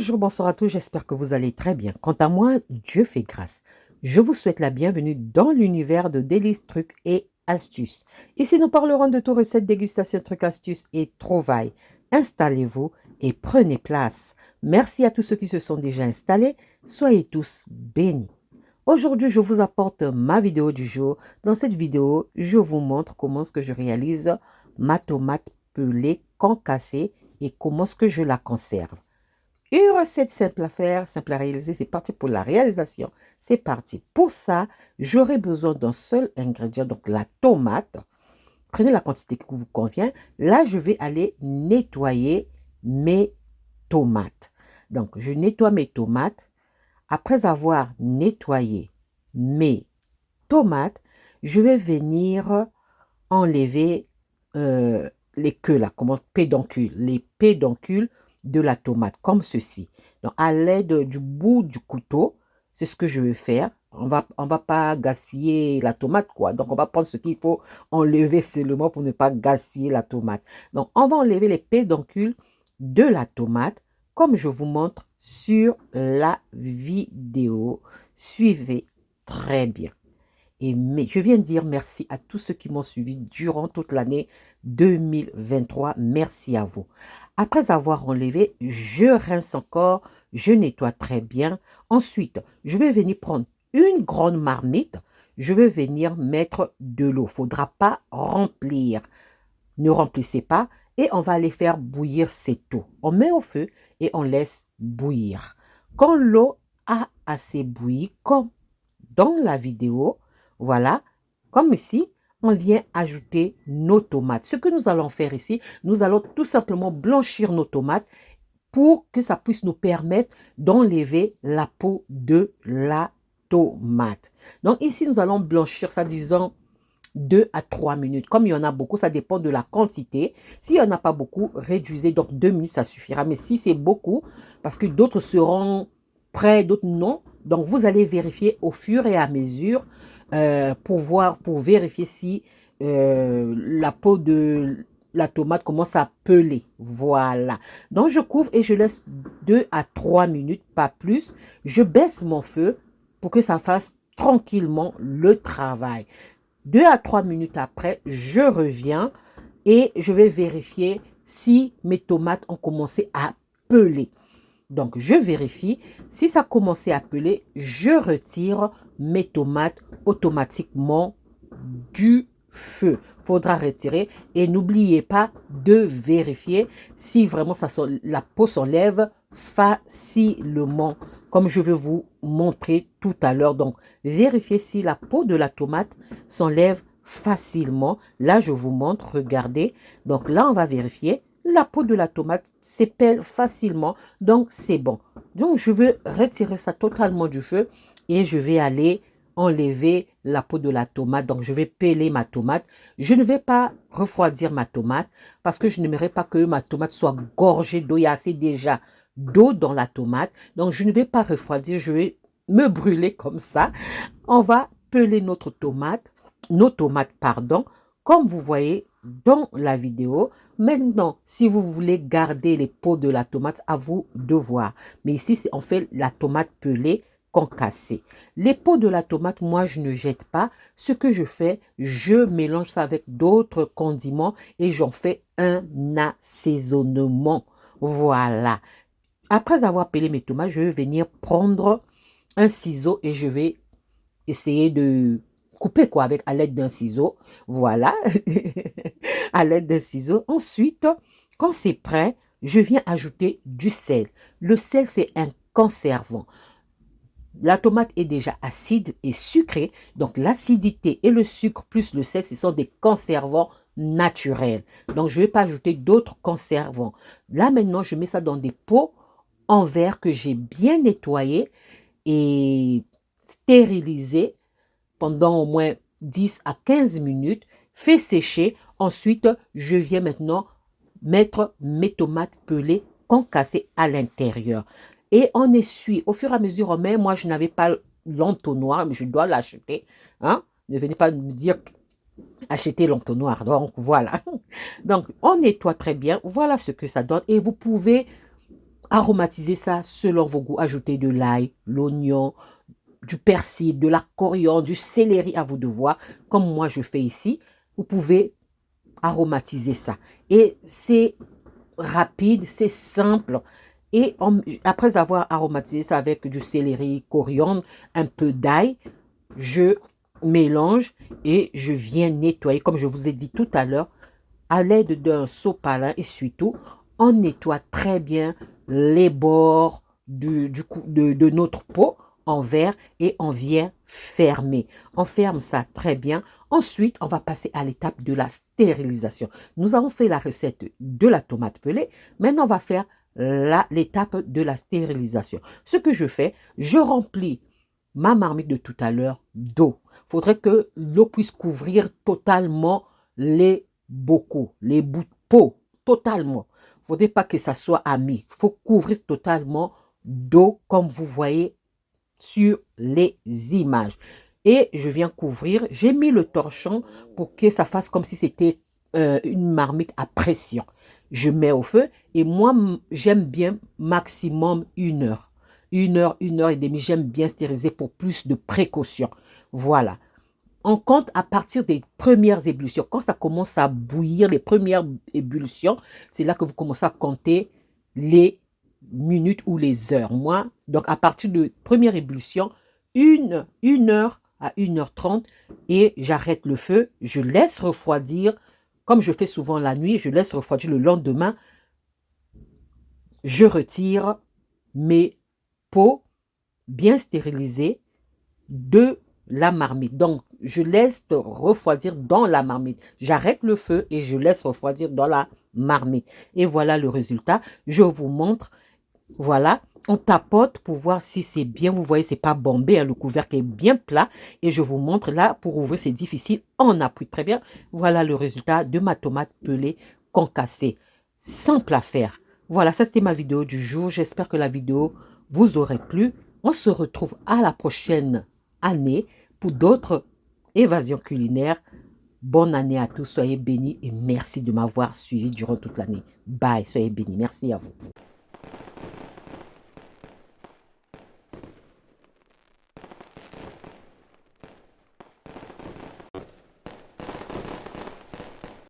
Bonjour, bonsoir à tous, j'espère que vous allez très bien. Quant à moi, Dieu fait grâce. Je vous souhaite la bienvenue dans l'univers de délices, trucs et astuces. Ici, nous parlerons de tout recettes, dégustation, trucs, astuces et trouvailles. Installez-vous et prenez place. Merci à tous ceux qui se sont déjà installés. Soyez tous bénis. Aujourd'hui, je vous apporte ma vidéo du jour. Dans cette vidéo, je vous montre comment est-ce que je réalise ma tomate pelée concassée et comment est-ce que je la conserve. Une recette simple à faire, simple à réaliser, c'est parti pour la réalisation. C'est parti. Pour ça, j'aurai besoin d'un seul ingrédient, donc la tomate. Prenez la quantité qui vous convient. Là, je vais aller nettoyer mes tomates. Donc, je nettoie mes tomates. Après avoir nettoyé mes tomates, je vais venir enlever les queues là, comme pédoncules, les pédoncules de la tomate, comme ceci. Donc, à l'aide du bout du couteau, c'est ce que je vais faire. On va pas gaspiller la tomate, quoi. Donc, on va prendre ce qu'il faut enlever seulement pour ne pas gaspiller la tomate. Donc, on va enlever les pédoncules de la tomate, comme je vous montre sur la vidéo. Suivez très bien. Et je viens de dire merci à tous ceux qui m'ont suivi durant toute l'année 2023. Merci à vous. Après avoir enlevé, je rince encore, je nettoie très bien. Ensuite, je vais venir prendre une grande marmite. Je vais venir mettre de l'eau. Il ne faudra pas remplir. Ne remplissez pas. Et on va aller faire bouillir cette eau. On met au feu et on laisse bouillir. Quand l'eau a assez bouilli, comme dans la vidéo, voilà, comme ici, on vient ajouter nos tomates. Ce que nous allons faire ici, nous allons tout simplement blanchir nos tomates pour que ça puisse nous permettre d'enlever la peau de la tomate. Donc ici, nous allons blanchir ça, disons, 2 à 3 minutes. Comme il y en a beaucoup, ça dépend de la quantité. S'il n'y en a pas beaucoup, réduisez. Donc 2 minutes, ça suffira. Mais si c'est beaucoup, parce que d'autres seront prêts, d'autres non. Donc vous allez vérifier au fur et à mesure pour vérifier si la peau de la tomate commence à peler. Voilà. Donc je couvre et je laisse 2 à 3 minutes, pas plus. Je baisse mon feu pour que ça fasse tranquillement le travail. 2 à 3 minutes après, je reviens et je vais vérifier si mes tomates ont commencé à peler. Donc, je vérifie. Si ça a commencé à peler, je retire mes tomates automatiquement du feu. Il faudra retirer et n'oubliez pas de vérifier si vraiment la peau s'enlève facilement, comme je vais vous montrer tout à l'heure. Donc, vérifiez si la peau de la tomate s'enlève facilement. Là, je vous montre, regardez. Donc là, on va vérifier. La peau de la tomate s'épelle facilement, donc c'est bon. Donc, je veux retirer ça totalement du feu et je vais aller enlever la peau de la tomate. Donc, je vais peler ma tomate. Je ne vais pas refroidir ma tomate parce que je n'aimerais pas que ma tomate soit gorgée d'eau. Il y a assez déjà d'eau dans la tomate. Donc, je ne vais pas refroidir. Je vais me brûler comme ça. On va peler nos tomates, pardon, comme vous voyez dans la vidéo. Maintenant, si vous voulez garder les peaux de la tomate, à vous de voir. Mais ici, on fait la tomate pelée concassée. Les peaux de la tomate, moi, je ne jette pas. Ce que je fais, je mélange ça avec d'autres condiments et j'en fais un assaisonnement. Voilà. Après avoir pelé mes tomates, je vais venir prendre un ciseau et je vais essayer de couper quoi avec à l'aide d'un ciseau. Voilà. À l'aide d'un ciseau. Ensuite, quand c'est prêt, je viens ajouter du sel. Le sel, c'est un conservant. La tomate est déjà acide et sucrée, donc l'acidité et le sucre plus le sel, ce sont des conservants naturels. Donc, je ne vais pas ajouter d'autres conservants. Là, maintenant, je mets ça dans des pots en verre que j'ai bien nettoyés et stérilisés pendant au moins 10 à 15 minutes. Fait sécher. Ensuite, je viens maintenant mettre mes tomates pelées concassées à l'intérieur. Et on essuie. Au fur et à mesure, on met. Moi, je n'avais pas l'entonnoir, mais je dois l'acheter. Hein? Ne venez pas me dire acheter l'entonnoir. Donc, voilà. Donc, on nettoie très bien. Voilà ce que ça donne. Et vous pouvez Aromatisez ça selon vos goûts. Ajoutez de l'ail, l'oignon, du persil, de la coriandre, du céleri, à vous de voir. Comme moi je fais ici, vous pouvez aromatiser ça. Et c'est rapide, c'est simple. Et après avoir aromatisé ça avec du céleri, coriandre, un peu d'ail, je mélange et je viens nettoyer, comme je vous ai dit tout à l'heure, à l'aide d'un sopalin et surtout, on nettoie très bien les bords de notre pot en verre et on vient fermer. On ferme ça très bien. Ensuite, on va passer à l'étape de la stérilisation. Nous avons fait la recette de la tomate pelée. Maintenant, on va faire l'étape de la stérilisation. Ce que je fais, je remplis ma marmite de tout à l'heure d'eau. Il faudrait que l'eau puisse couvrir totalement les bocaux, les bouts de peau, totalement. Il ne faudrait pas que ça soit ami. Il faut couvrir totalement d'eau comme vous voyez sur les images. Et je viens couvrir, j'ai mis le torchon pour que ça fasse comme si c'était une marmite à pression. Je mets au feu et moi, j'aime bien maximum 1 heure. 1 heure, 1 heure et demie, j'aime bien stériliser pour plus de précaution. Voilà. On compte à partir des premières ébullitions. Quand ça commence à bouillir, les premières ébullitions, c'est là que vous commencez à compter les minutes ou les heures. Moi, donc à partir de première ébullition, 1 heure à 1 h 30 et j'arrête le feu. Je laisse refroidir, comme je fais souvent la nuit, je laisse refroidir le lendemain. Je retire mes pots bien stérilisés de la marmite. Donc, je laisse refroidir dans la marmite. J'arrête le feu et je laisse refroidir dans la marmite. Et voilà le résultat. Je vous montre. Voilà. On tapote pour voir si c'est bien. Vous voyez, c'est pas bombé. Hein, le couvercle est bien plat. Et je vous montre là, pour ouvrir, c'est difficile. On appuie très bien. Voilà le résultat de ma tomate pelée concassée. Simple à faire. Voilà, ça c'était ma vidéo du jour. J'espère que la vidéo vous aurait plu. On se retrouve à la prochaine année pour d'autres évasions culinaires. Bonne année à tous, soyez bénis et merci de m'avoir suivi durant toute l'année. Bye, soyez bénis. Merci à vous.